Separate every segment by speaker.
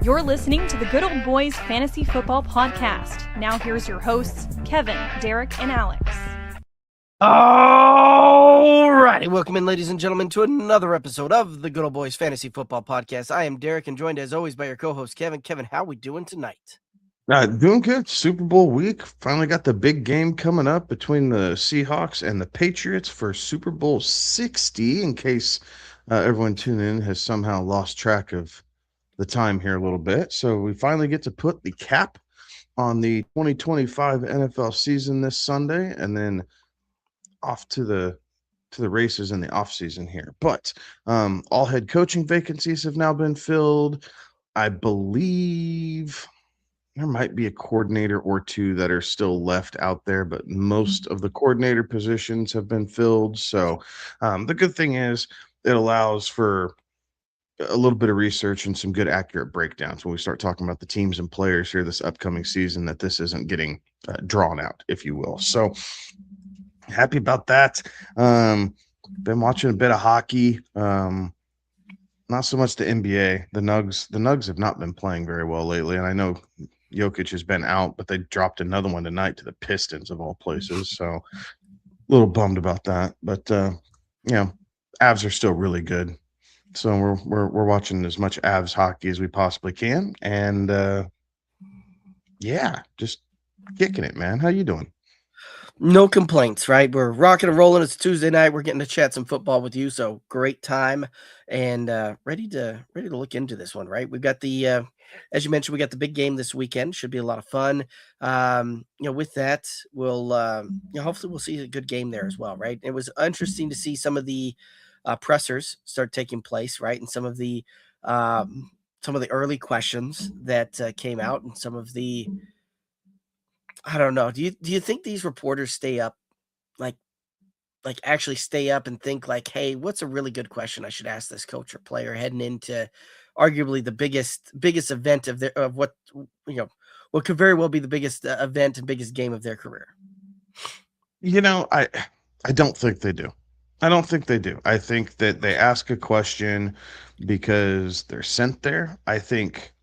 Speaker 1: You're listening to the Good Old Boys Fantasy Football Podcast. Now here's your hosts, Kevin, Derek, and Alex.
Speaker 2: All righty, welcome in, ladies and gentlemen, to another episode of the Good Old Boys Fantasy Football Podcast. I am Derek, and joined as always by your co-host, Kevin. Kevin, how we doing tonight?
Speaker 3: Doing good. Super Bowl week. Finally got the big game coming up between the Seahawks and the Patriots for Super Bowl 60, in case everyone tuning in has somehow lost track of the time here a little bit. So we finally get to put the cap on the 2025 NFL season this Sunday, and then off to the races in the offseason here. But all head coaching vacancies have now been filled. I believe there might be a coordinator or two that are still left out there, but most of the coordinator positions have been filled. So the good thing is it allows for a little bit of research and some good accurate breakdowns when we start talking about the teams and players here this upcoming season, that this isn't getting drawn out, if you will. So happy about that. Been watching a bit of hockey. Not so much the NBA. The Nugs have not been playing very well lately, and I know Jokic has been out, but they dropped another one tonight to the Pistons of all places. So a little bummed about that. But Avs are still really good. So we're watching as much Avs hockey as we possibly can. And just kicking it, man. How you doing?
Speaker 2: No complaints, right? We're rocking and rolling. It's Tuesday night. We're getting to chat some football with you. So great time, and ready to look into this one, right? We've got the as you mentioned, we got the big game this weekend. Should be a lot of fun. With that, we'll hopefully we'll see a good game there as well, right? It was interesting to see some of the pressers start taking place, right? And some of the early questions that came out, and some of the, I don't know. Do you think these reporters stay up, like actually stay up and think like, hey, what's a really good question I should ask this coach or player heading into arguably the biggest event of what could very well be the biggest event and biggest game of their career?
Speaker 3: I don't think they do. I don't think they do. I think that they ask a question because they're sent there. I think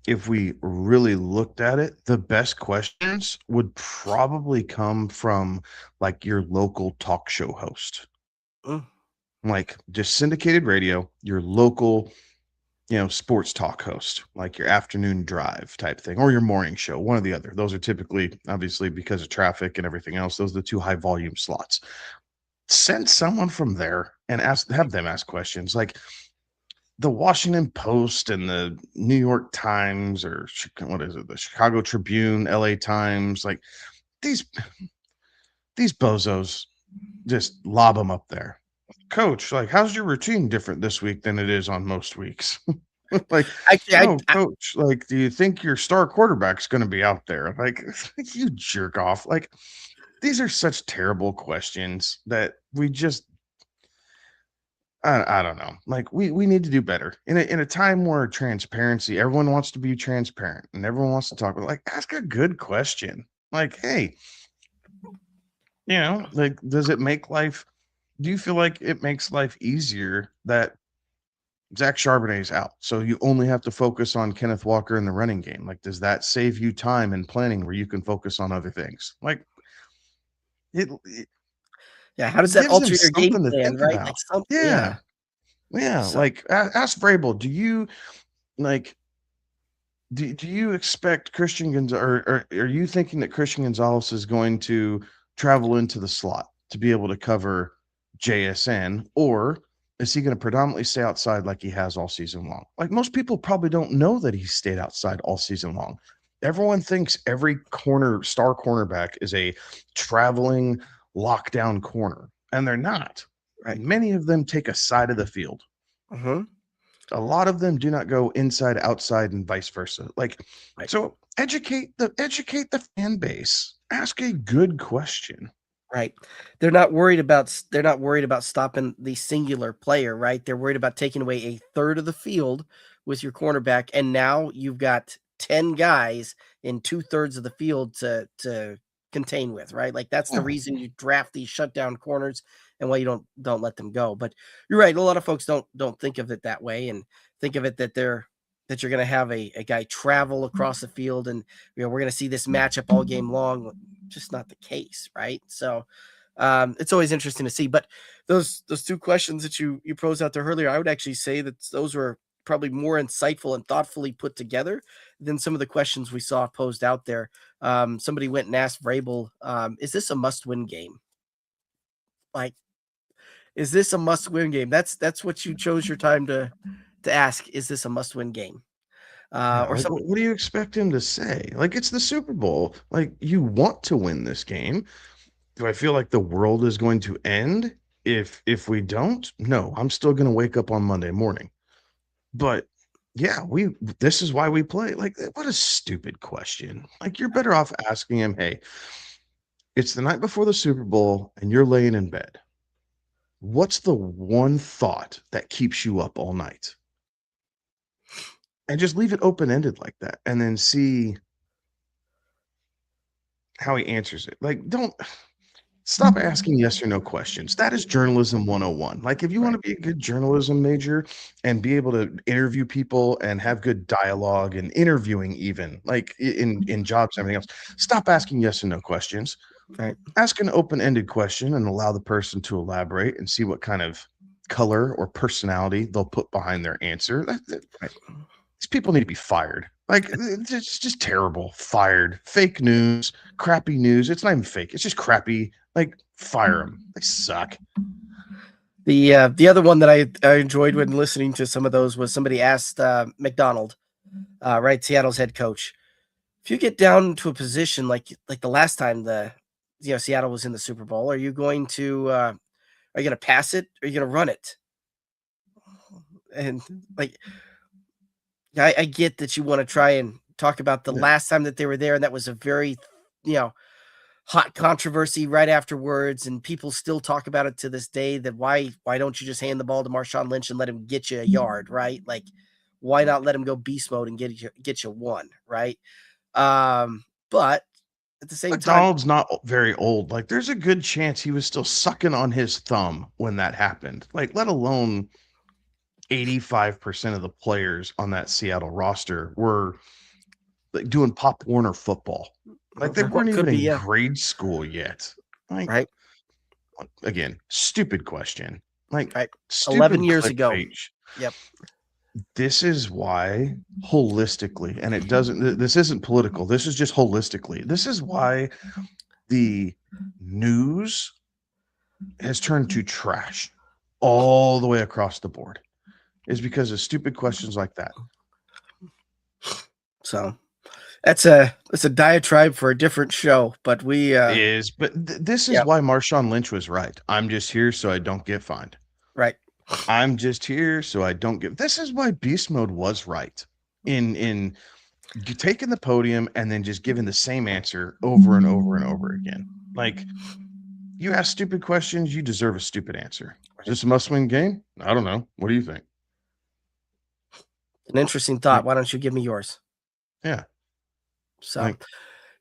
Speaker 3: if we really looked at it, the best questions would probably come from like your local talk show host, like just syndicated radio, your local, sports talk host, like your afternoon drive type thing, or your morning show, one or the other. Those are typically, obviously, because of traffic and everything else, those are the two high volume slots. Send someone from there and have them ask questions. Like the Washington Post and the New York Times, or what is it, the Chicago Tribune, LA Times, like these bozos just lob them up there. Coach, like, how's your routine different this week than it is on most weeks? Like, coach, like, do you think your star quarterback's going to be out there? Like, you jerk off. Like, these are such terrible questions that we just, I don't know. Like, we need to do better in a time where transparency, everyone wants to be transparent and everyone wants to talk about, like, ask a good question. Like, hey, like, do you feel like it makes life easier that Zach Charbonnet's out, so you only have to focus on Kenneth Walker in the running game? Like, does that save you time and planning where you can focus on other things? Like,
Speaker 2: how does that alter your game plan, right?
Speaker 3: Like,
Speaker 2: yeah.
Speaker 3: Like, ask Vrabel, do you like? Do you expect Christian Gonzalez, or are you thinking that Christian Gonzalez is going to travel into the slot to be able to cover JSN, or is he going to predominantly stay outside like he has all season long? Like, most people probably don't know that he stayed outside all season long. Everyone thinks every star cornerback is a traveling lockdown corner, and they're not. Right? Many of them take a side of the field. A lot of them do not go inside, outside, and vice versa. Like, so educate the fan base. Ask a good question.
Speaker 2: Right. They're not worried about stopping the singular player, right? They're worried about taking away a third of the field with your cornerback, and now you've got 10 guys in 2/3 of the field to contain with, right? Like, that's the reason you draft these shutdown corners and why you don't let them go. But you're right, a lot of folks don't think of it that way, and think of it that they're that you're going to have a guy travel across the field and we're going to see this matchup all game long. Just not the case, right? So it's always interesting to see. But those two questions that you posed out there earlier, I would actually say that those were probably more insightful and thoughtfully put together than some of the questions we saw posed out there. Somebody went and asked Vrabel, is this a must-win game? Like, is this a must-win game? That's what you chose your time to ask. Is this a must-win game? Or
Speaker 3: like,
Speaker 2: something?
Speaker 3: what do you expect him to say? Like, it's the Super Bowl. Like, you want to win this game. Do I feel like the world is going to end if we don't? No, I'm still going to wake up on Monday morning. But yeah, this is why we play. Like, what a stupid question. Like, you're better off asking him, hey, it's the night before the Super Bowl and you're laying in bed. What's the one thought that keeps you up all night? And just leave it open-ended like that and then see how he answers it. Like, don't stop asking yes or no questions. That is journalism 101. Like, if you want to be a good journalism major and be able to interview people and have good dialogue and interviewing, even like in jobs and everything else, stop asking yes or no questions.
Speaker 2: Right.
Speaker 3: Ask an open-ended question and allow the person to elaborate and see what kind of color or personality they'll put behind their answer.
Speaker 2: Right.
Speaker 3: These people need to be fired. Like, it's just terrible. Fired. Fake news, crappy news. It's not even fake. It's just crappy. Like, fire them. They suck.
Speaker 2: The other one that I enjoyed when listening to some of those was somebody asked McDonald, right, Seattle's head coach, if you get down to a position like the last time Seattle was in the Super Bowl, are you going to pass it or are you going to run it? And like, I get that you want to try and talk about the last time that they were there, and that was a very, hot controversy right afterwards, and people still talk about it to this day. That why don't you just hand the ball to Marshawn Lynch and let him get you a yard, right? Like, why not let him go beast mode and get you one, right? But at the same time,
Speaker 3: McDonald's not very old. Like, there's a good chance he was still sucking on his thumb when that happened. Like, let alone 85% of the players on that Seattle roster were like doing Pop Warner football. Like, they weren't even in grade school yet. Like,
Speaker 2: right?
Speaker 3: Again, stupid question. Like,
Speaker 2: right.
Speaker 3: stupid
Speaker 2: 11 years ago.
Speaker 3: Page.
Speaker 2: Yep.
Speaker 3: This is why holistically, and this isn't political. This is just holistically. This is why the news has turned to trash all the way across the board, is because of stupid questions like that.
Speaker 2: So that's a diatribe for a different show, but we
Speaker 3: this is why Marshawn Lynch was right. I'm just here so I don't get fined.
Speaker 2: Right.
Speaker 3: I'm just here so I don't get. This is why beast mode was right in taking the podium and then just giving the same answer over and over and over again. Like, you ask stupid questions, you deserve a stupid answer. Is this a must-win game? I don't know. What do you think?
Speaker 2: An interesting thought. Why don't you give me yours?
Speaker 3: Yeah.
Speaker 2: So,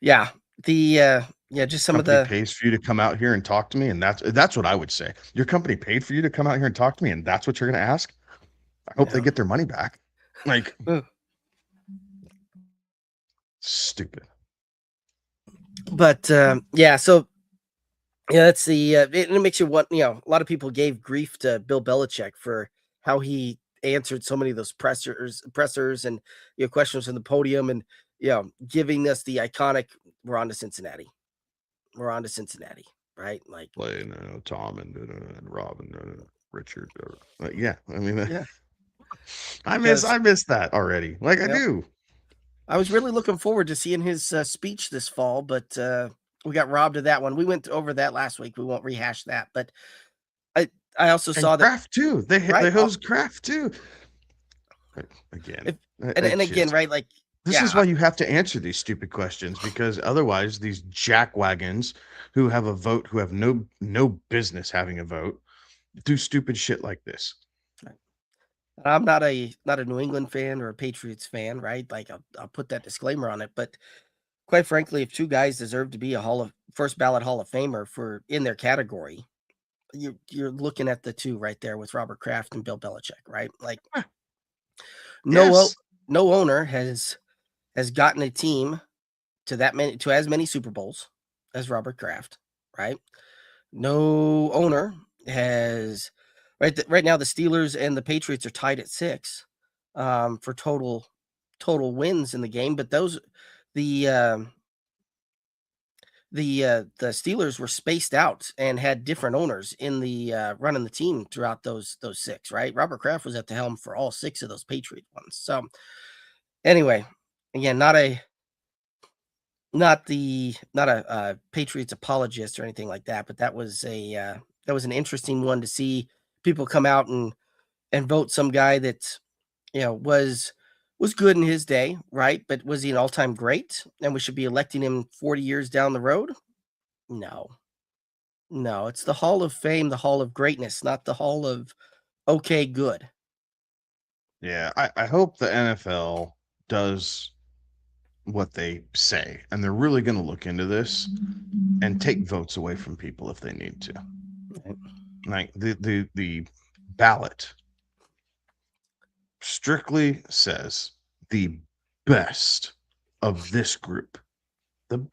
Speaker 2: just some of the
Speaker 3: pays for you to come out here and talk to me, and that's what I would say. Your company paid for you to come out here and talk to me, and that's what you're going to ask? I hope they get their money back. Like, stupid.
Speaker 2: But so that's the it makes you want. A lot of people gave grief to Bill Belichick for how he answered so many of those pressers and questions from the podium, and giving us the iconic we're on to Cincinnati, right? Like
Speaker 3: playing Tom and Rob and Richard. I mean, I miss that already. Like, I do.
Speaker 2: I was really looking forward to seeing his speech this fall, but we got robbed of that one. We went over that last week. We won't rehash that, but I also saw that
Speaker 3: Kraft too. They host Kraft too. Again,
Speaker 2: again, right? Like,
Speaker 3: this is why you have to answer these stupid questions, because otherwise these jackwagons who have a vote, who have no business having a vote, do stupid shit like this.
Speaker 2: I'm not a New England fan or a Patriots fan, right? Like, I'll put that disclaimer on it, but quite frankly, if two guys deserve to be a first ballot Hall of Famer in their category, you're looking at the two right there with Robert Kraft and Bill Belichick, right? Like, no owner has gotten a team to as many Super Bowls as Robert Kraft, right? No owner has right now the Steelers and the Patriots are tied at 6 for total wins in the game, but those the the Steelers were spaced out and had different owners in the running the team throughout those 6, right? Robert Kraft was at the helm for all 6 of those Patriot ones. So anyway, again, not a Patriots apologist or anything like that, but that was an interesting one to see people come out and vote some guy that was good in his day, right? But was he an all-time great? And we should be electing him 40 years down the road? No. No, it's the Hall of Fame, the Hall of Greatness, not the Hall of okay, good.
Speaker 3: Yeah, I hope the NFL does what they say, and they're really going to look into this and take votes away from people if they need to. Like the ballot strictly says the best of this group.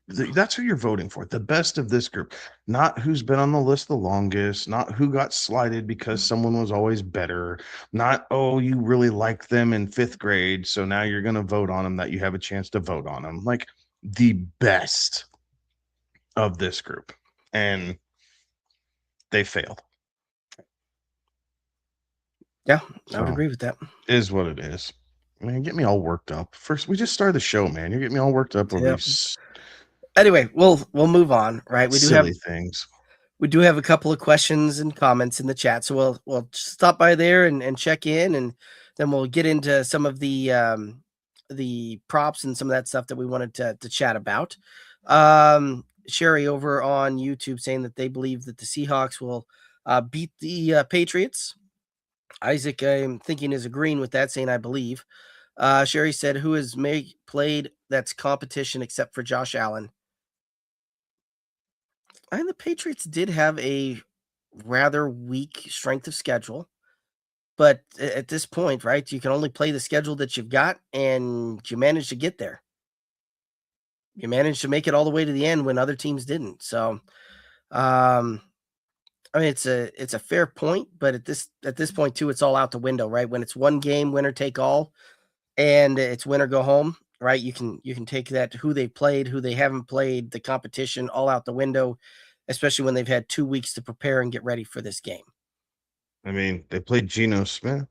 Speaker 3: That's who you're voting for, the best of this group, not who's been on the list the longest, not who got slighted because someone was always better, not, oh, you really like them in 5th grade, so now you're going to vote on them that you have a chance to vote on them. Like the best of this group. And they failed.
Speaker 2: Yeah, I would agree with that.
Speaker 3: Is what it is. Man, get me all worked up. First, we just started the show, man. You get me all worked up over these.
Speaker 2: Anyway, we'll move on, right? We
Speaker 3: silly things.
Speaker 2: We do have a couple of questions and comments in the chat, so we'll stop by there and check in, and then we'll get into some of the props and some of that stuff that we wanted to chat about. Sherry over on YouTube saying that they believe that the Seahawks will beat the Patriots. Isaac, I'm thinking, is agreeing with that, saying I believe. Sherry said, who has played that's competition except for Josh Allen? And the Patriots did have a rather weak strength of schedule. But at this point, right, you can only play the schedule that you've got, and you managed to get there. You managed to make it all the way to the end when other teams didn't. So, I mean, it's a fair point, but at this point too, it's all out the window, right? When it's one game, winner take all, and it's win or go home, right? You can take that, who they played, who they haven't played, the competition, all out the window, especially when they've had 2 weeks to prepare and get ready for this game.
Speaker 3: I mean, they played Geno Smith,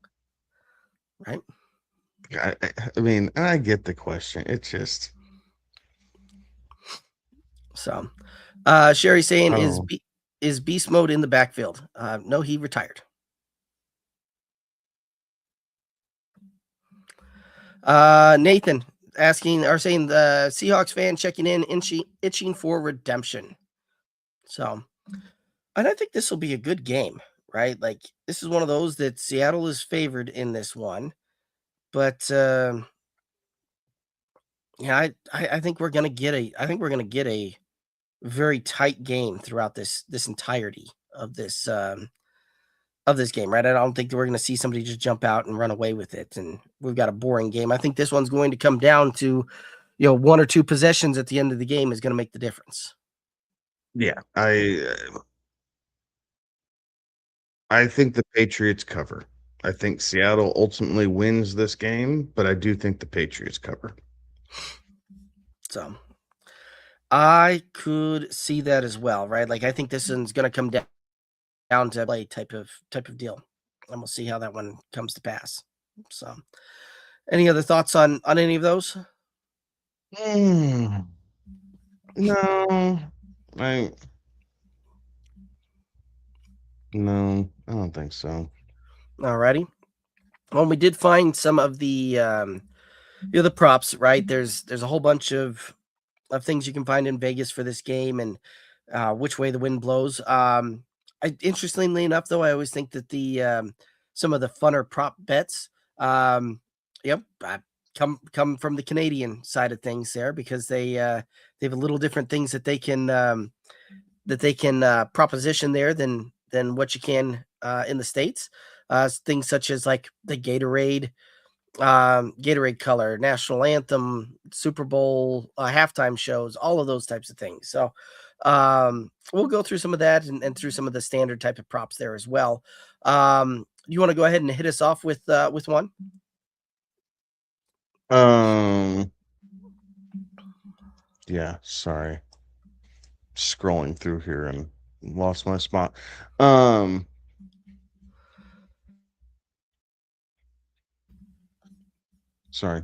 Speaker 2: right?
Speaker 3: I mean, I get the question. It's just
Speaker 2: so. Sherry saying, is beast mode in the backfield? No, he retired. Nathan saying the Seahawks fan checking in, itching for redemption. So, and I think this will be a good game, right? Like, this is one of those that Seattle is favored in this one, but yeah, I think we're gonna get a very tight game throughout this entirety of this game, right? I don't think that we're going to see somebody just jump out and run away with it, and we've got a boring game. I think this one's going to come down to, 1 or 2 possessions at the end of the game is going to make the difference.
Speaker 3: Yeah, I think the Patriots cover. I think Seattle ultimately wins this game, but I do think the Patriots cover.
Speaker 2: So I could see that as well, right? Like, I think this one's going to come down to play type of deal, and we'll see how that one comes to pass. So, any other thoughts on any of those?
Speaker 3: No, I don't think so.
Speaker 2: Alrighty. Well, we did find some of the the props, right? There's a whole bunch of things you can find in Vegas for this game, and which way the wind blows. Interestingly enough, though, I always think that the some of the funner prop bets, come from the Canadian side of things there, because they have a little different things that they can proposition there than what you can in the States. Things such as like the Gatorade Gatorade color, national anthem, Super Bowl, halftime shows, all of those types of things. So we'll go through some of that and through some of the standard type of props there as well. You want to go ahead and hit us off with one?
Speaker 3: Yeah, sorry. Scrolling through here and lost my spot. Sorry.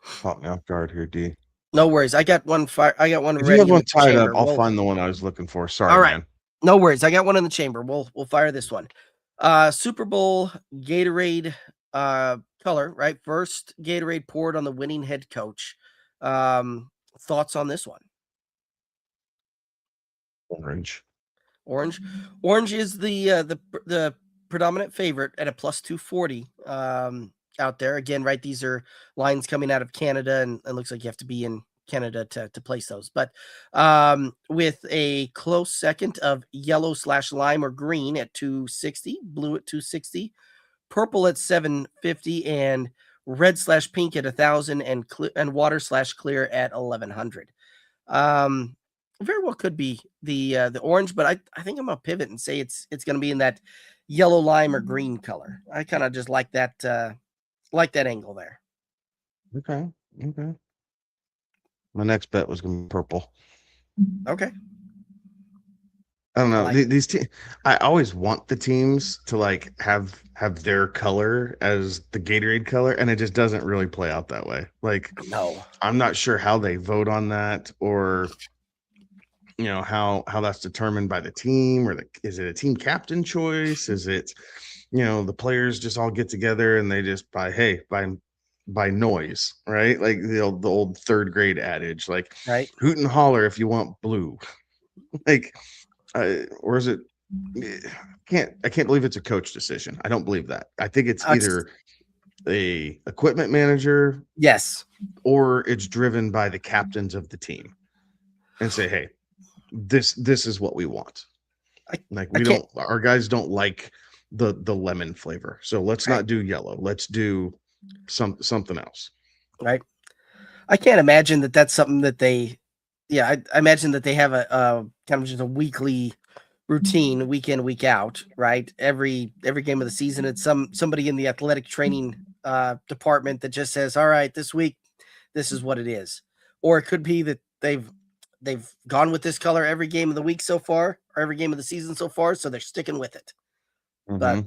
Speaker 3: Caught me off guard here, D.
Speaker 2: No worries. I got one
Speaker 3: If you
Speaker 2: ready
Speaker 3: have
Speaker 2: in
Speaker 3: one
Speaker 2: the
Speaker 3: tied up,
Speaker 2: chamber.
Speaker 3: I'll find the one I was looking for. Sorry,
Speaker 2: all right.
Speaker 3: man.
Speaker 2: No worries. I got one in the chamber. We'll fire this one. Super Bowl Gatorade color, right? First Gatorade poured on the winning head coach. Thoughts on this one?
Speaker 3: Orange.
Speaker 2: Orange is the predominant favorite at a plus 240 out there. Again, right? These are lines coming out of Canada, and it looks like you have to be in Canada to place those. But with a close second of yellow/lime or green at 260, blue at 260, purple at 750, and red/pink at 1,000, and water/clear at 1,100. Very well could be the orange, but I think I'm gonna pivot and say it's gonna be in that yellow, lime, or green color. I kind of just like that angle there.
Speaker 3: Okay. My next bet was gonna be purple.
Speaker 2: Okay.
Speaker 3: I don't know. These teams, I always want the teams to like have their color as the Gatorade color, and it just doesn't really play out that way. Like,
Speaker 2: No,
Speaker 3: I'm not sure how they vote on that, or how that's determined by the team, or is it a team captain choice? Is it the players just all get together and they just by noise, right? Like the old third grade adage, like
Speaker 2: right?
Speaker 3: hoot and holler if you want blue. Like, or is it? I can't believe it's a coach decision. I don't believe that. I think it's either a equipment manager,
Speaker 2: yes,
Speaker 3: or it's driven by the captains of the team and say, hey, this is what we want. Our guys don't like the lemon flavor, so let's not do yellow. Let's do something else.
Speaker 2: Right. I can't imagine that that's something that they. Yeah, I imagine that they have a kind of just a weekly routine, week in, week out, right? Every game of the season, it's somebody in the athletic training department that just says, all right, this week, this is what it is. Or it could be that they've gone with this color every game of the week so far, or every game of the season so far, so they're sticking with it.
Speaker 3: Mm-hmm.
Speaker 2: But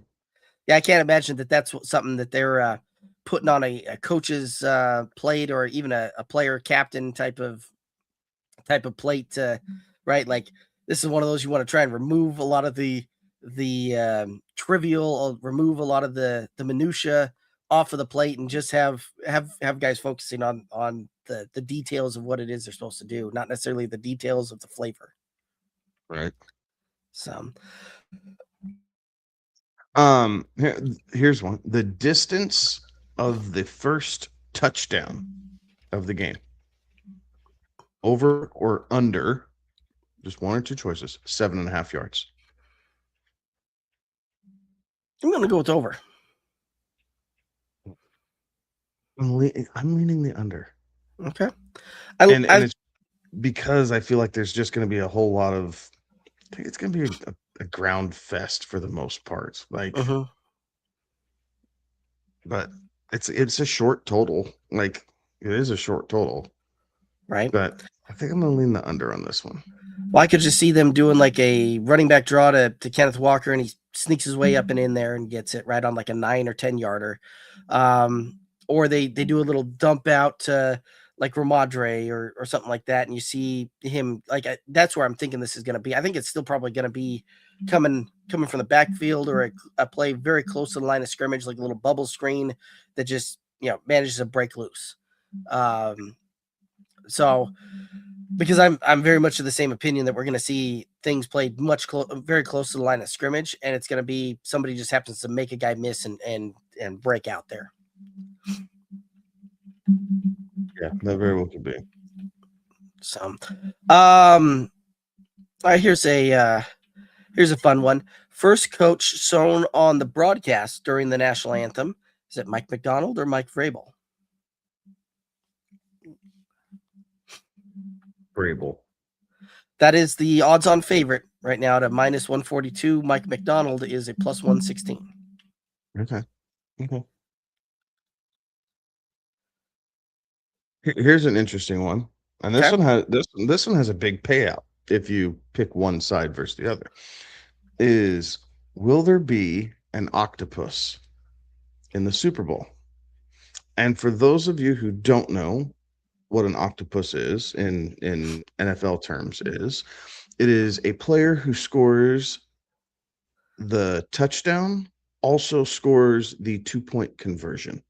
Speaker 2: yeah, I can't imagine that that's something that they're putting on a coach's plate, or even a player captain type of plate, right? Like, this is one of those you want to try and remove a lot of the trivial, remove a lot of the minutia off of the plate, and just have guys focusing on the details of what it is they're supposed to do, not necessarily the details of the flavor.
Speaker 3: Right.
Speaker 2: So,
Speaker 3: here's one: the distance of the first touchdown of the game, over or under, just one or two choices, 7.5 yards.
Speaker 2: I'm going to go with over.
Speaker 3: I'm leaning the under.
Speaker 2: Okay.
Speaker 3: And it's because I feel like there's just going to be a whole lot of, I think it's going to be a ground fest for the most part. Like, but it's a short total. Like, it is a short total.
Speaker 2: Right.
Speaker 3: But I think I'm going to lean the under on this one.
Speaker 2: Well, I could just see them doing like a running back draw to Kenneth Walker, and he sneaks his way up and in there and gets it right on like a 9 or 10 yarder. Or they do a little dump out to like Ramadre or something like that, and you see him like that's where I'm thinking this is going to be. I think it's still probably going to be coming from the backfield, or a play very close to the line of scrimmage, like a little bubble screen that just manages to break loose. So, because I'm very much of the same opinion that we're going to see things played very close to the line of scrimmage, and it's going to be somebody just happens to make a guy miss and break out there.
Speaker 3: Yeah, that very well could be.
Speaker 2: So, all right, here's a fun one. First coach shown on the broadcast during the national anthem Is it Mike McDonald or Mike Vrabel?
Speaker 3: Vrabel.
Speaker 2: That is the odds-on favorite right now at minus 142. Mike McDonald is a plus 116.
Speaker 3: Okay. Here's an interesting one, and this one has a big payout if you pick one side versus the other. Will there be an octopus in the Super Bowl? And for those of you who don't know what an octopus is in NFL terms, it is a player who scores the touchdown, also scores the 2-point conversion.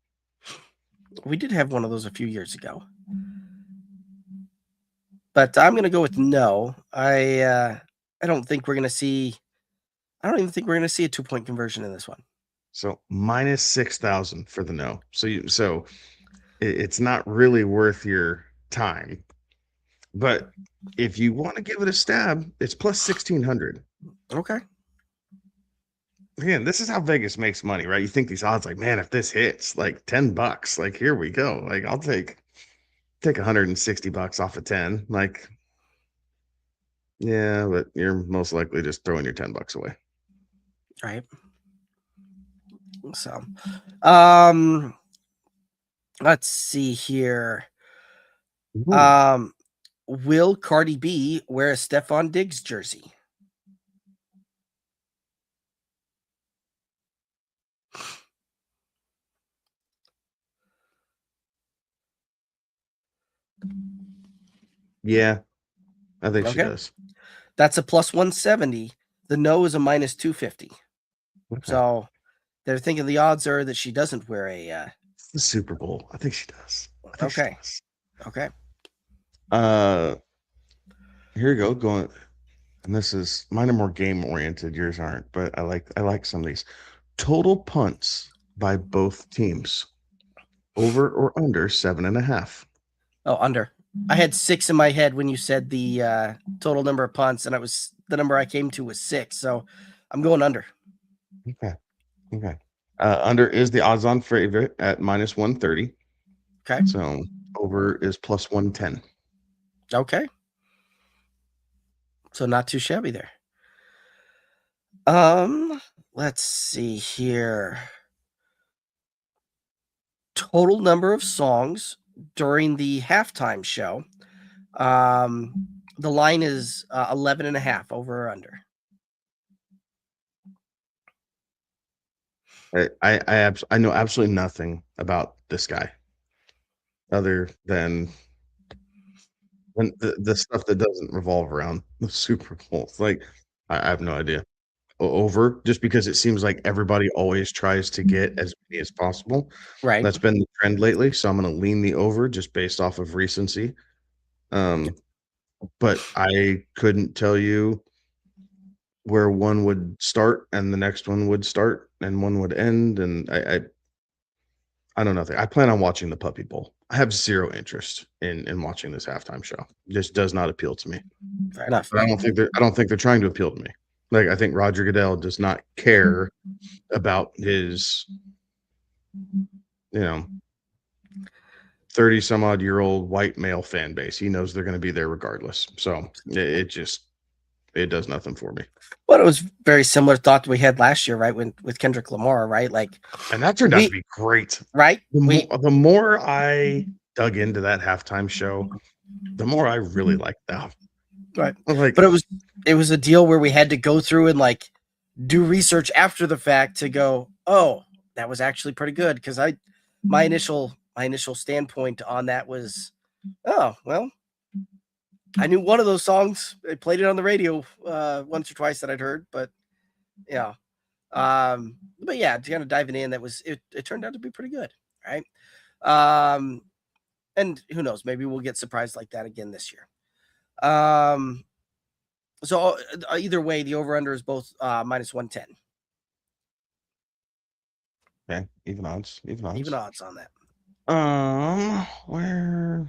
Speaker 2: We did have one of those a few years ago, but I'm going to go with no. I don't think we're going to see. I don't even think we're going to see a 2-point conversion in this one.
Speaker 3: So minus 6,000 for the no. So it's not really worth your time. But if you want to give it a stab, it's plus 1,600.
Speaker 2: Okay.
Speaker 3: Again, this is how Vegas makes money, right? You think these odds, like, man, if this hits, like $10, like here we go. Like I'll take $160 off of 10. Like, yeah, but you're most likely just throwing your $10 away.
Speaker 2: Right. So, let's see here.
Speaker 3: Ooh.
Speaker 2: Will Cardi B wear a Stephon Diggs jersey?
Speaker 3: Yeah, I think she
Speaker 2: Okay.
Speaker 3: does.
Speaker 2: That's a plus 170. The no is a minus 250.
Speaker 3: Okay.
Speaker 2: So they're thinking the odds are that she doesn't wear a.
Speaker 3: The Super Bowl. I think she does.
Speaker 2: Okay. Okay.
Speaker 3: Here you go. Going, and this is mine are more game oriented. Yours aren't, but I like some of these. Total punts by both teams. Over or under 7.5.
Speaker 2: Oh, under. I had 6 in my head when you said the total number of punts, and the number I came to was 6. So I'm going under.
Speaker 3: Okay. Under is the odds-on favorite at minus 130.
Speaker 2: Okay.
Speaker 3: So over is plus 110.
Speaker 2: Okay. So not too shabby there. Let's see here. Total number of songs during the halftime show. The line is 11.5 over or under.
Speaker 3: I know absolutely nothing about this guy other than the stuff that doesn't revolve around the Super Bowl. It's like I have no idea. Over, just because it seems like everybody always tries to get as many as possible.
Speaker 2: Right.
Speaker 3: That's been the trend lately, so I'm going to lean the over just based off of recency. But I couldn't tell you where one would start and the next one would start and one would end, and I don't know. I plan on watching the Puppy Bowl. I have zero interest in watching this halftime show. It just does not appeal to me.
Speaker 2: Fair enough.
Speaker 3: But I don't think they're trying to appeal to me. Like, I think Roger Goodell does not care about his, 30 some odd year old white male fan base. He knows they're going to be there regardless. So it does nothing for me.
Speaker 2: Well, it was very similar thought we had last year, right? With Kendrick Lamar, right? Like,
Speaker 3: and that turned out to be great,
Speaker 2: right?
Speaker 3: The more I dug into that halftime show, the more I really liked that.
Speaker 2: Right. But it was a deal where we had to go through and like do research after the fact to go, oh, that was actually pretty good. Because my initial standpoint on that was, oh, well, I knew one of those songs. I played it on the radio once or twice that I'd heard, but yeah. But yeah, kind of diving in, it turned out to be pretty good, right? And who knows, maybe we'll get surprised like that again this year. So either way, the over-under is both minus 110.
Speaker 3: Okay, even odds.
Speaker 2: Even odds on that.
Speaker 3: Where?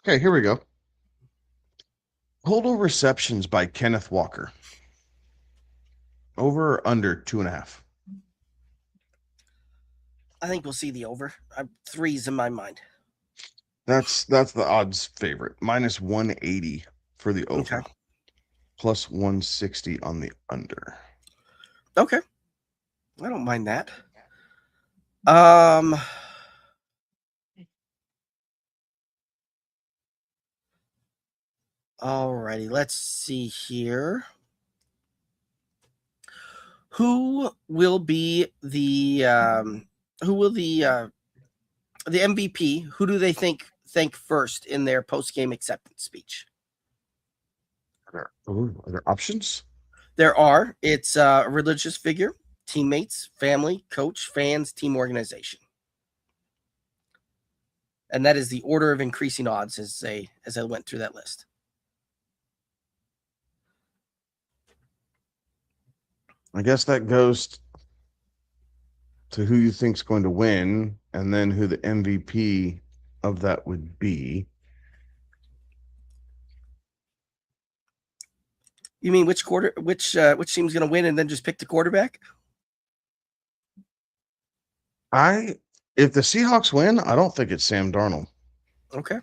Speaker 3: Okay, here we go. Total receptions by Kenneth Walker. Over or under 2.5?
Speaker 2: I think we'll see the over. 3's in my mind.
Speaker 3: That's the odds favorite. Minus 180 for the over.
Speaker 2: Okay.
Speaker 3: Plus 160 on the under.
Speaker 2: Okay. I don't mind that. Alrighty, let's see here. Who will be the MVP? Who do they thank first in their post-game acceptance speech?
Speaker 3: Are there options?
Speaker 2: There are. It's a religious figure, teammates, family, coach, fans, team organization. And that is the order of increasing odds as I went through that list.
Speaker 3: I guess that goes to who you think's going to win, and then who the MVP of that would be.
Speaker 2: You mean which team's going to win, and then just pick the quarterback?
Speaker 3: If the Seahawks win, I don't think it's Sam Darnold.
Speaker 2: Okay.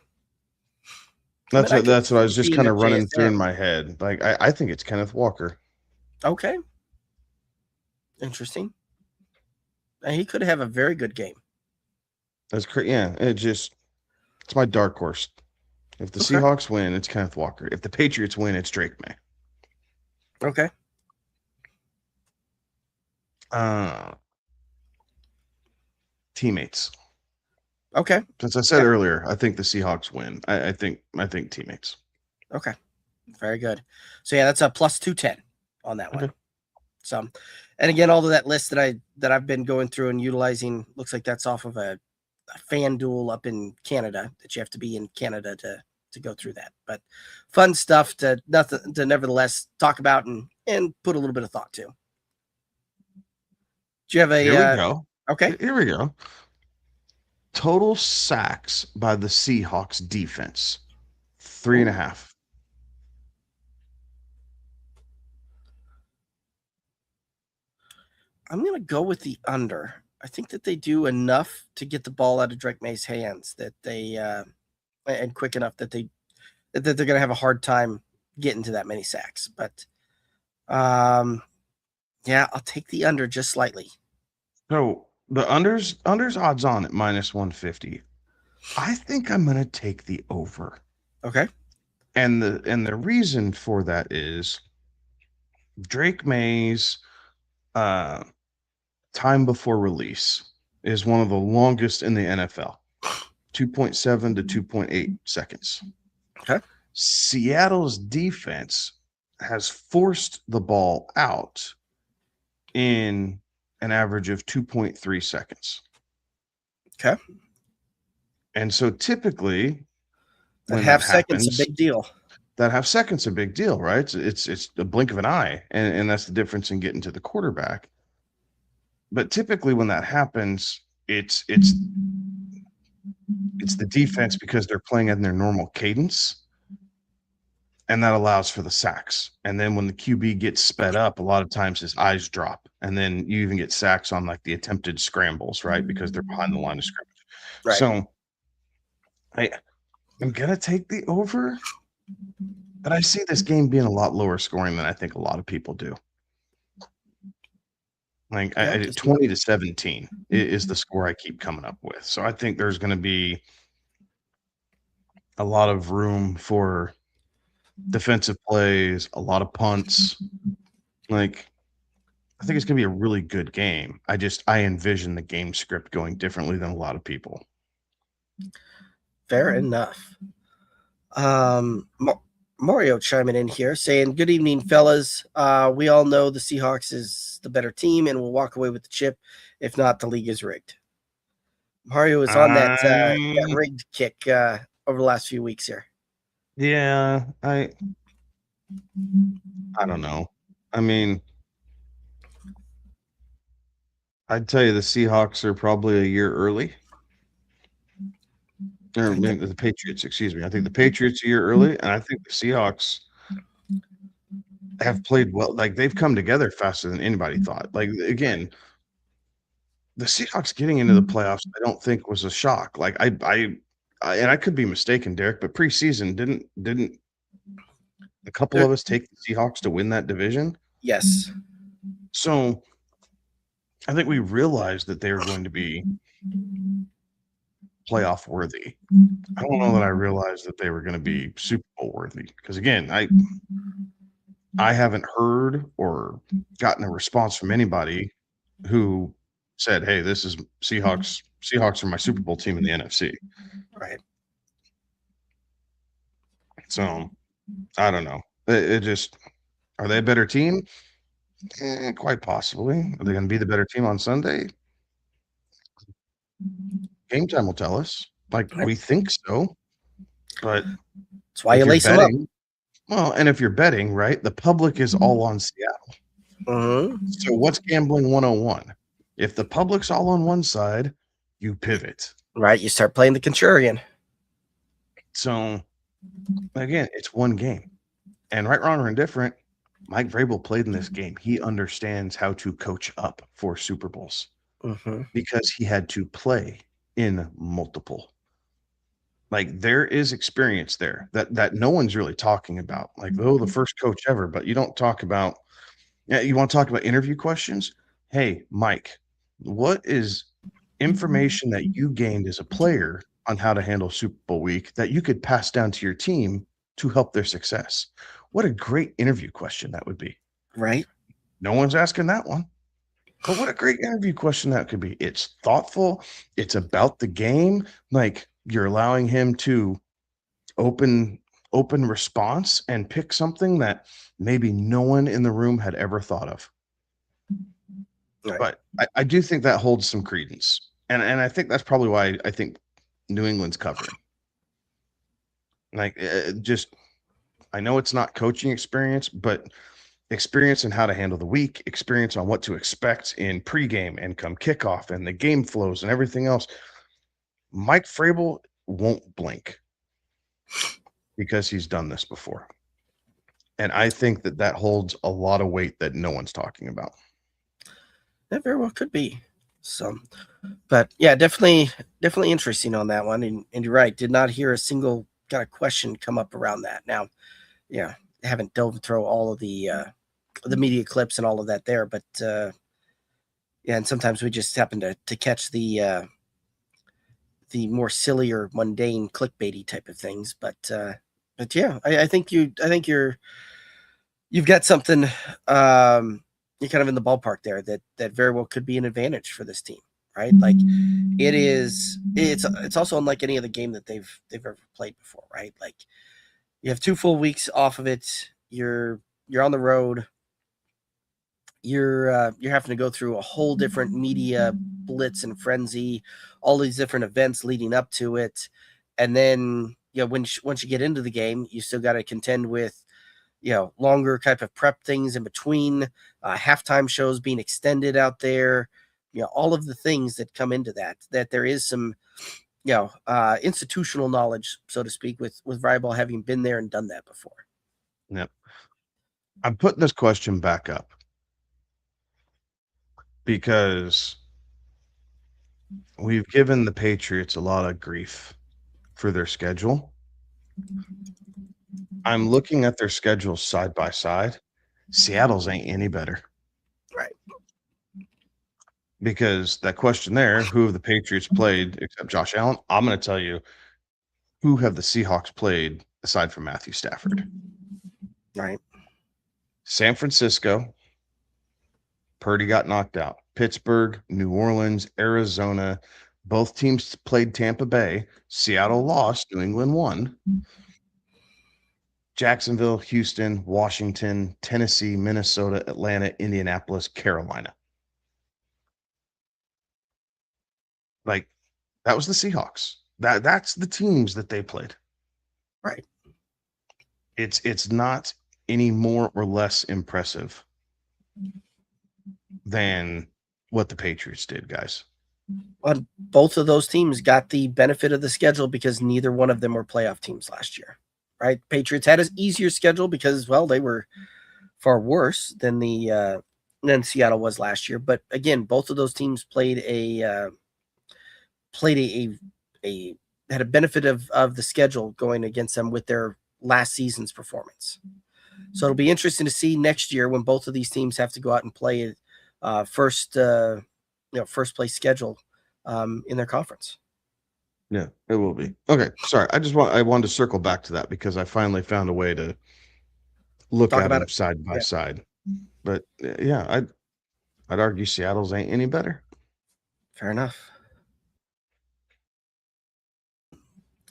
Speaker 3: That's what I was just kind of running through in my head. Like I think it's Kenneth Walker.
Speaker 2: Okay. Interesting. And he could have a very good game.
Speaker 3: That's crazy. Yeah, it's my dark horse. If the Seahawks win, it's Kenneth Walker. If the Patriots win, it's Drake May.
Speaker 2: Okay.
Speaker 3: Teammates.
Speaker 2: Okay.
Speaker 3: Since I said earlier, I think the Seahawks win. I think teammates.
Speaker 2: Okay. Very good. So yeah, that's a plus 210 on that one. So, and again, all of that list that I've been going through and utilizing looks like that's off of a FanDuel up in Canada, that you have to be in Canada to go through that. But fun stuff to nevertheless talk about and put a little bit of thought to. Do you have a?
Speaker 3: Here we go.
Speaker 2: Okay.
Speaker 3: Here we go. Total sacks by the Seahawks defense, 3.5.
Speaker 2: I'm going to go with the under. I think that they do enough to get the ball out of Drake May's hands that they and quick enough that they're going to have a hard time getting to that many sacks. But yeah, I'll take the under just slightly.
Speaker 3: So the under's odds on at minus 150. I think I'm going to take the over.
Speaker 2: Okay.
Speaker 3: And the reason for that is Drake May's time before release is one of the longest in the NFL, 2.7 to 2.8 seconds.
Speaker 2: Okay.
Speaker 3: Seattle's defense has forced the ball out in an average of 2.3 seconds.
Speaker 2: Okay.
Speaker 3: And so typically
Speaker 2: that half second's a big deal.
Speaker 3: That half second's a big deal, right? It's a blink of an eye, and that's the difference in getting to the quarterback. But typically when that happens, it's the defense because they're playing in their normal cadence, and that allows for the sacks. And then when the QB gets sped up, a lot of times his eyes drop, and then you even get sacks on like the attempted scrambles, right? Because they're behind the line of scrimmage. Right. So I'm gonna take the over, but I see this game being a lot lower scoring than I think a lot of people do. Like 20-17 is the score I keep coming up with. So I think there's going to be a lot of room for defensive plays, a lot of punts. Like, I think it's going to be a really good game. I envision the game script going differently than a lot of people.
Speaker 2: Fair enough. Mario chiming in here saying, good evening, fellas. We all know the Seahawks is the better team and will walk away with the chip. If not, the league is rigged. Mario is on that rigged kick over the last few weeks here.
Speaker 3: Yeah, I don't know. I mean, I'd tell you the Seahawks are probably a year early. Or the Patriots, excuse me. I think the Patriots a year early, and I think the Seahawks have played well. Like, they've come together faster than anybody thought. Like, again, the Seahawks getting into the playoffs, I don't think was a shock. Like, and I could be mistaken, Derek, but preseason didn't a couple of us take the Seahawks to win that division?
Speaker 2: Yes.
Speaker 3: So I think we realized that they were going to be playoff worthy. I don't know that I realized that they were going to be Super Bowl worthy, because again, I haven't heard or gotten a response from anybody who said, "Hey, this is Seahawks. Seahawks are my Super Bowl team in the NFC."
Speaker 2: Right.
Speaker 3: So I don't know. It just, are they a better team? Quite possibly. Are they going to be the better team on Sunday? Game time will tell us. Like, we think so, but
Speaker 2: That's why you
Speaker 3: if you're
Speaker 2: lace them up.
Speaker 3: betting, well, and if you're betting, right, the public is all on Seattle. So what's gambling 101? If the public's all on one side, you pivot.
Speaker 2: Right. You start playing the contrarian.
Speaker 3: So again, it's one game. And right, wrong, or indifferent, Mike Vrabel played in this game. He understands how to coach up for Super Bowls because he had to play in multiple. Like, there is experience there that no one's really talking about. Like, the first coach ever, but you don't talk about. Yeah, you want to talk about interview questions? Hey, Mike, what is information that you gained as a player on how to handle Super Bowl week that you could pass down to your team to help their success? What a great interview question that would be.
Speaker 2: Right.
Speaker 3: No one's asking that one. But what a great interview question that could be. It's thoughtful. It's about the game. Like, you're allowing him to open response and pick something that maybe no one in the room had ever thought of. Right. But I do think that holds some credence. And I think that's probably why I think New England's covering. Like, I know it's not coaching experience, but experience in how to handle the week, experience on what to expect in pregame and come kickoff and the game flows and everything else. Mike Vrabel won't blink because he's done this before. And I think that holds a lot of weight that no one's talking about.
Speaker 2: That very well could be. So, but yeah, definitely interesting on that one. And you're right. Did not hear a single kind of question come up around that. Now, yeah, haven't dove through all of the media clips and all of that there, but yeah, and sometimes we just happen to catch the more silly or mundane clickbaity type of things. But yeah, I think you've got something. You're kind of in the ballpark there that very well could be an advantage for this team, right? Like, it's also unlike any other game that they've ever played before, right? Like, you have 2 full weeks off of it. You're on the road. You're having to go through a whole different media blitz and frenzy, all these different events leading up to it, and then once you get into the game, you still got to contend with longer type of prep things in between, halftime shows being extended out there, all of the things that come into that there is some institutional knowledge, so to speak, with Vrabel having been there and done that before.
Speaker 3: Yep. I'm putting this question back up because we've given the Patriots a lot of grief for their schedule. I'm looking at their schedules side by side. Seattle's ain't any better.
Speaker 2: Right.
Speaker 3: Because that question there, who have the Patriots played except Josh Allen? I'm going to tell you, who have the Seahawks played aside from Matthew Stafford?
Speaker 2: Right.
Speaker 3: San Francisco, Purdy got knocked out. Pittsburgh, New Orleans, Arizona, both teams played Tampa Bay. Seattle lost, New England won. Jacksonville, Houston, Washington, Tennessee, Minnesota, Atlanta, Indianapolis, Carolina. Like, that was the Seahawks. That's the teams that they played.
Speaker 2: Right.
Speaker 3: It's not any more or less impressive than what the Patriots did, guys.
Speaker 2: Well, both of those teams got the benefit of the schedule because neither one of them were playoff teams last year, right? Patriots had an easier schedule because, well, they were far worse than than Seattle was last year. But again, both of those teams played a had a benefit of the schedule going against them with their last season's performance. So it'll be interesting to see next year when both of these teams have to go out and play first place schedule in their conference.
Speaker 3: Yeah, it will be. Okay, sorry. I wanted to circle back to that because I finally found a way to look
Speaker 2: Talk
Speaker 3: at
Speaker 2: about
Speaker 3: them
Speaker 2: it.
Speaker 3: side by
Speaker 2: Yeah.
Speaker 3: side. But yeah, I'd argue Seattle's ain't any better.
Speaker 2: Fair enough.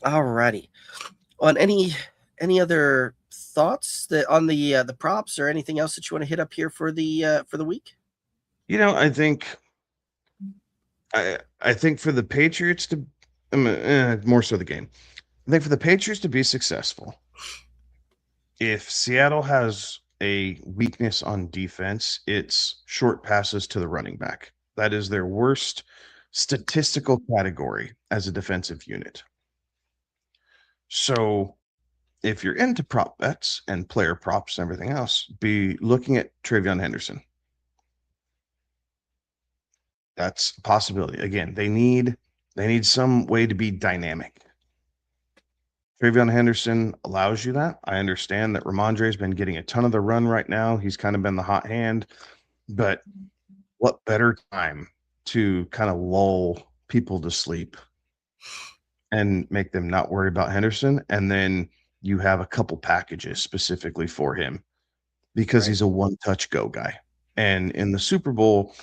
Speaker 2: Alrighty. On any other thoughts on the props or anything else that you want to hit up here for the week?
Speaker 3: I think for the Patriots to more so the game. I think for the Patriots to be successful, if Seattle has a weakness on defense, it's short passes to the running back. That is their worst statistical category as a defensive unit. So if you're into prop bets and player props and everything else, be looking at Travion Henderson. That's a possibility. Again, they need some way to be dynamic. Travion Henderson allows you that. I understand that Ramondre's been getting a ton of the run right now. He's kind of been the hot hand, but what better time to kind of lull people to sleep and make them not worry about Henderson? And then you have a couple packages specifically for him because
Speaker 2: Right.
Speaker 3: he's a one-touch go guy. And in the Super Bowl,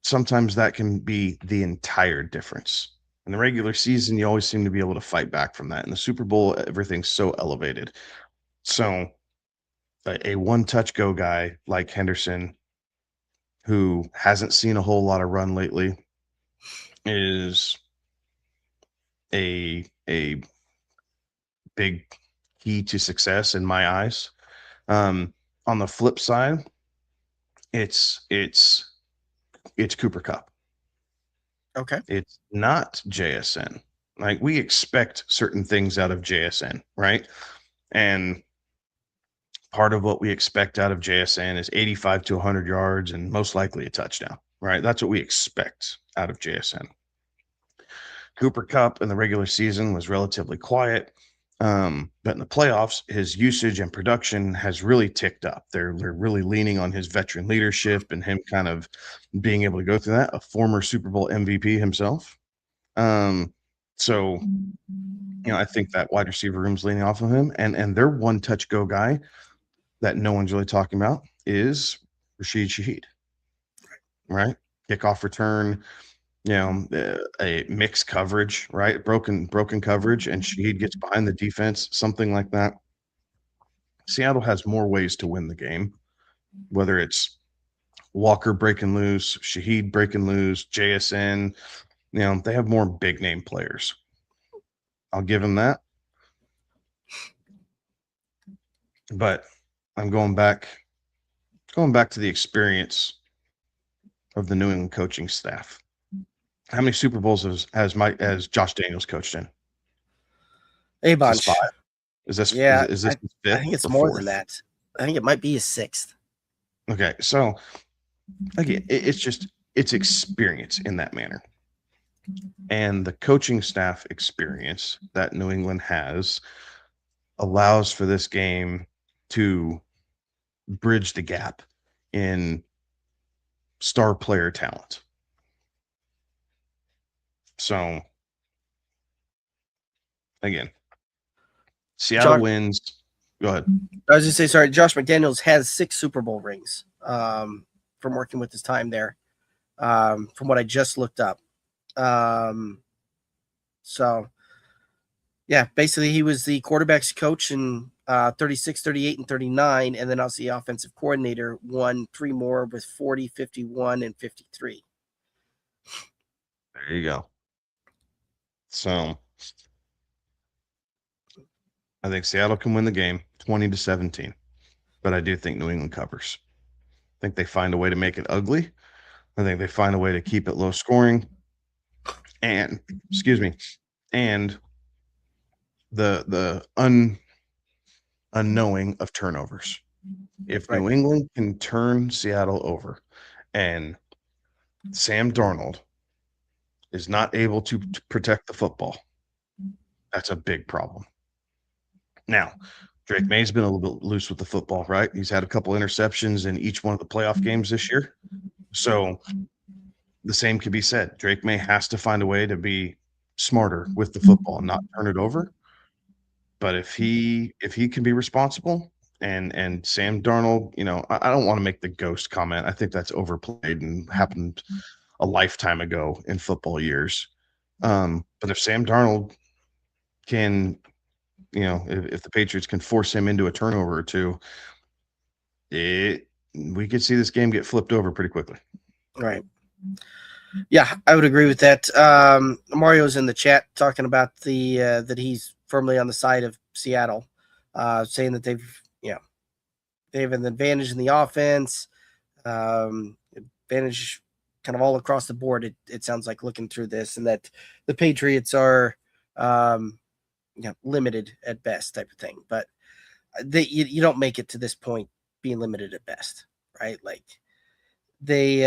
Speaker 3: sometimes that can be the entire difference. In the regular season, you always seem to be able to fight back from that. In the Super Bowl, everything's so elevated. So a one-touch go guy like Henderson, who hasn't seen a whole lot of run lately, is a big key to success in my eyes. On the flip side, it's Cooper Kupp.
Speaker 2: Okay.
Speaker 3: It's not JSN. Like, we expect certain things out of JSN, right? And part of what we expect out of JSN is 85 to 100 yards and most likely a touchdown, right? That's what we expect out of JSN. Cooper Kupp in the regular season was relatively quiet, but in the playoffs, his usage and production has really ticked up. They're really leaning on his veteran leadership and him kind of being able to go through that. A former Super Bowl MVP himself. So I think that wide receiver room's leaning off of him, and their one touch go guy that no one's really talking about is Rashid Shaheed, right? Kickoff return, a mixed coverage, right? Broken coverage, and Shaheed gets behind the defense, something like that. Seattle has more ways to win the game, whether it's Walker breaking loose, Shaheed breaking loose, JSN. They have more big name players. I'll give him that. But I'm going back to the experience of the New England coaching staff. How many Super Bowls has Josh Daniels coached in?
Speaker 2: A
Speaker 3: Is this
Speaker 2: bunch.
Speaker 3: 5? Is this
Speaker 2: Yeah,
Speaker 3: is this his fifth?
Speaker 2: I think it's
Speaker 3: or
Speaker 2: more
Speaker 3: fourth?
Speaker 2: than that. I think it might be his 6th.
Speaker 3: Okay, so again, it's experience in that manner. And the coaching staff experience that New England has allows for this game to bridge the gap in star player talent. So again, Seattle wins. Go ahead.
Speaker 2: I was going to say, sorry, Josh McDaniels has 6 Super Bowl rings from working with his time there, from what I just looked up. So, yeah, basically he was the quarterback's coach in 36, 38, and 39, and then also the offensive coordinator, won 3 more with 40, 51, and 53.
Speaker 3: There you go. So I think Seattle can win the game 20-17, but I do think New England covers. I think they find a way to make it ugly. I think they find a way to keep it low scoring. And the unknowing of turnovers. If
Speaker 2: Right.
Speaker 3: New England can turn Seattle over and Sam Darnold is not able to protect the football, that's a big problem. Now, Drake May's been a little bit loose with the football, right? He's had a couple interceptions in each one of the playoff games this year. So the same could be said. Drake May has to find a way to be smarter with the football, not turn it over. But if he can be responsible and Sam Darnold, I don't want to make the ghost comment. I think that's overplayed and happened a lifetime ago in football years. But if Sam Darnold can, if the Patriots can force him into a turnover or two, we could see this game get flipped over pretty quickly.
Speaker 2: Right. Yeah, I would agree with that. Mario's in the chat talking about that he's firmly on the side of Seattle, saying that they have an advantage in the offense, advantage kind of all across the board. It sounds like looking through this, and that the Patriots are limited at best, type of thing. But you don't make it to this point being limited at best, right? Like they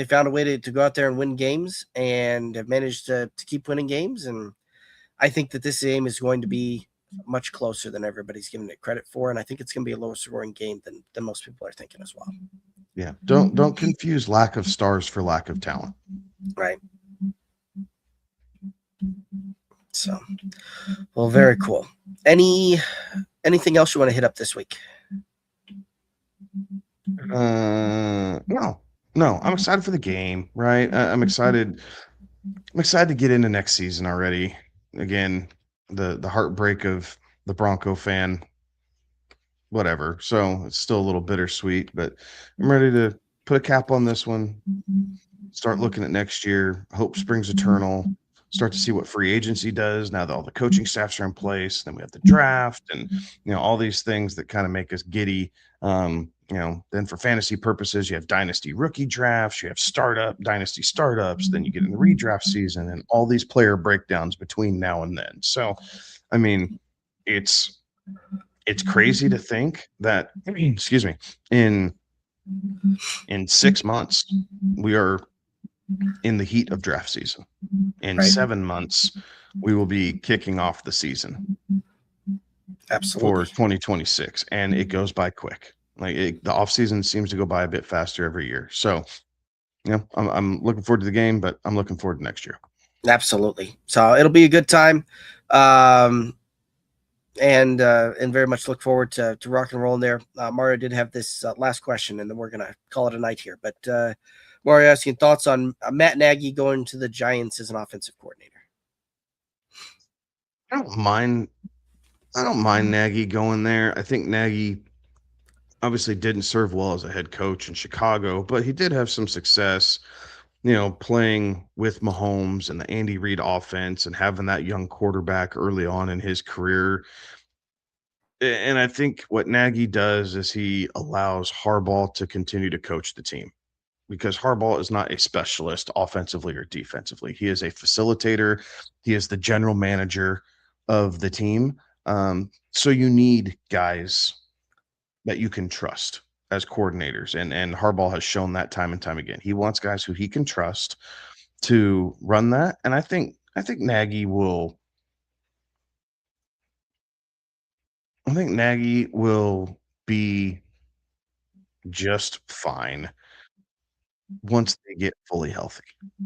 Speaker 2: found a way to go out there and win games, and have managed to keep winning games. And I think that this game is going to be much closer than everybody's giving it credit for. And I think it's going to be a lower scoring game than most people are thinking as well.
Speaker 3: Yeah. Don't confuse lack of stars for lack of talent.
Speaker 2: Right. So, well, very cool. Anything else you want to hit up this week?
Speaker 3: No, I'm excited for the game, right? I'm excited to get into next season already. Again, the heartbreak of the Bronco fan, whatever. So it's still a little bittersweet, but I'm ready to put a cap on this one, start looking at next year, hope springs eternal, start to see what free agency does now that all the coaching staffs are in place. Then we have the draft and, all these things that kind of make us giddy. Then for fantasy purposes, you have dynasty rookie drafts, you have dynasty startups, then you get in the redraft season and all these player breakdowns between now and then. So, I mean, it's crazy to think that, excuse me, in 6 months, we are in the heat of draft season. In
Speaker 2: Right.
Speaker 3: 7 months, we will be kicking off the season.
Speaker 2: Absolutely.
Speaker 3: For 2026, and it goes by quick. Like the offseason seems to go by a bit faster every year. So, I'm looking forward to the game, but I'm looking forward to next year.
Speaker 2: Absolutely. So it'll be a good time. And very much look forward to rock and rolling there. Mario did have this last question, and then we're going to call it a night here. But Mario asking thoughts on Matt Nagy going to the Giants as an offensive coordinator.
Speaker 3: I don't mind Nagy going there. I think Nagy obviously didn't serve well as a head coach in Chicago, but he did have some success, playing with Mahomes and the Andy Reid offense and having that young quarterback early on in his career. And I think what Nagy does is he allows Harbaugh to continue to coach the team, because Harbaugh is not a specialist offensively or defensively. He is a facilitator. He is the general manager of the team. So you need guys that you can trust as coordinators. And Harbaugh has shown that time and time again. He wants guys who he can trust to run that. And I think Nagy will be just fine once they get fully healthy.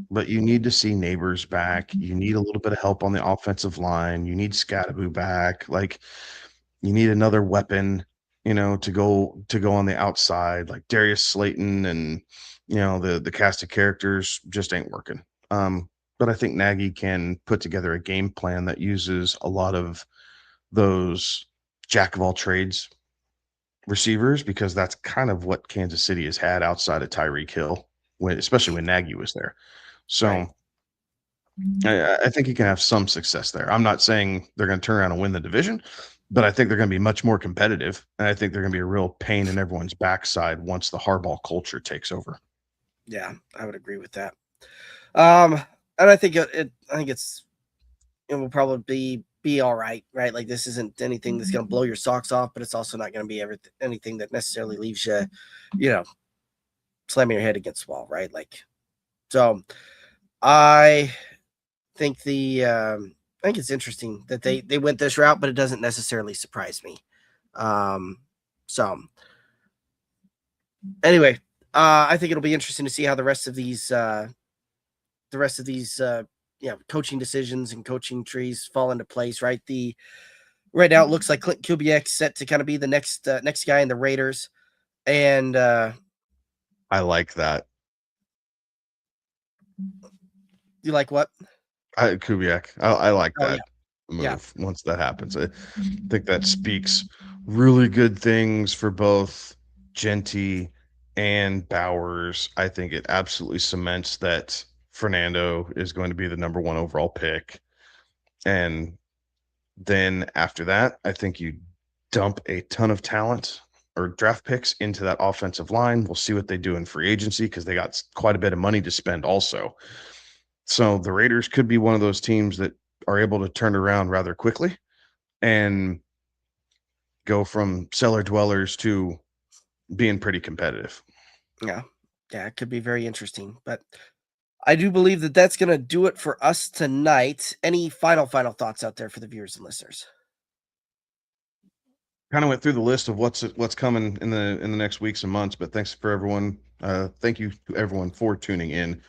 Speaker 3: But you need to see Neighbors back. You need a little bit of help on the offensive line. You need Scattaboo back. Like, you need another weapon, to go on the outside. Like Darius Slayton and the cast of characters just ain't working. But I think Nagy can put together a game plan that uses a lot of those jack of all trades receivers, because that's kind of what Kansas City has had outside of Tyreek Hill, especially when Nagy was there. So
Speaker 2: Right.
Speaker 3: I think he can have some success there. I'm not saying they're going to turn around and win the division, but I think they're going to be much more competitive, and I think they're going to be a real pain in everyone's backside once the Harbaugh culture takes over.
Speaker 2: Yeah, I would agree with that. And I think it will probably be be all right, right? Like this isn't anything that's going to blow your socks off, but it's also not going to be anything that necessarily leaves you, slamming your head against the wall, right? Like, so I think I think it's interesting that they went this route, but it doesn't necessarily surprise me. So anyway, I think it'll be interesting to see how the rest of these coaching decisions and coaching trees fall into place, right? Right now it looks like Clint Kubiak's set to kind of be the next guy in the Raiders. And
Speaker 3: I like that.
Speaker 2: You like what?
Speaker 3: Kubiak. I like that move.
Speaker 2: Yeah.
Speaker 3: Once that happens. I think that speaks really good things for both Genty and Bowers. I think it absolutely cements that Fernando is going to be the number 1 overall pick. And then after that, I think you dump a ton of talent or draft picks into that offensive line. We'll see what they do in free agency because they got quite a bit of money to spend also. So the Raiders could be one of those teams that are able to turn around rather quickly and go from cellar dwellers to being pretty competitive.
Speaker 2: Yeah, it could be very interesting. But I do believe that that's going to do it for us tonight. Any final thoughts out there for the viewers and listeners?
Speaker 3: Kind of went through the list of what's coming in the next weeks and months, but thanks for everyone. Thank you to everyone for tuning in.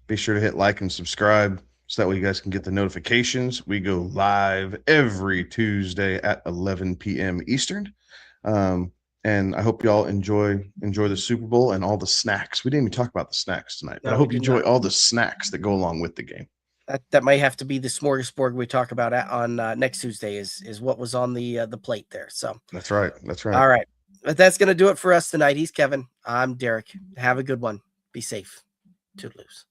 Speaker 3: Be sure to hit like and subscribe so that way you guys can get the notifications. We go live every Tuesday at 11 p.m. Eastern. And I hope y'all enjoy the Super Bowl and all the snacks. We didn't even talk about the snacks tonight, but I hope you enjoy all the snacks that go along with the game.
Speaker 2: That might have to be the smorgasbord we talk about on next Tuesday is what was on the plate there. So
Speaker 3: that's right.
Speaker 2: All right. But that's going to do it for us tonight. He's Kevin. I'm Derek. Have a good one. Be safe. Toodaloos.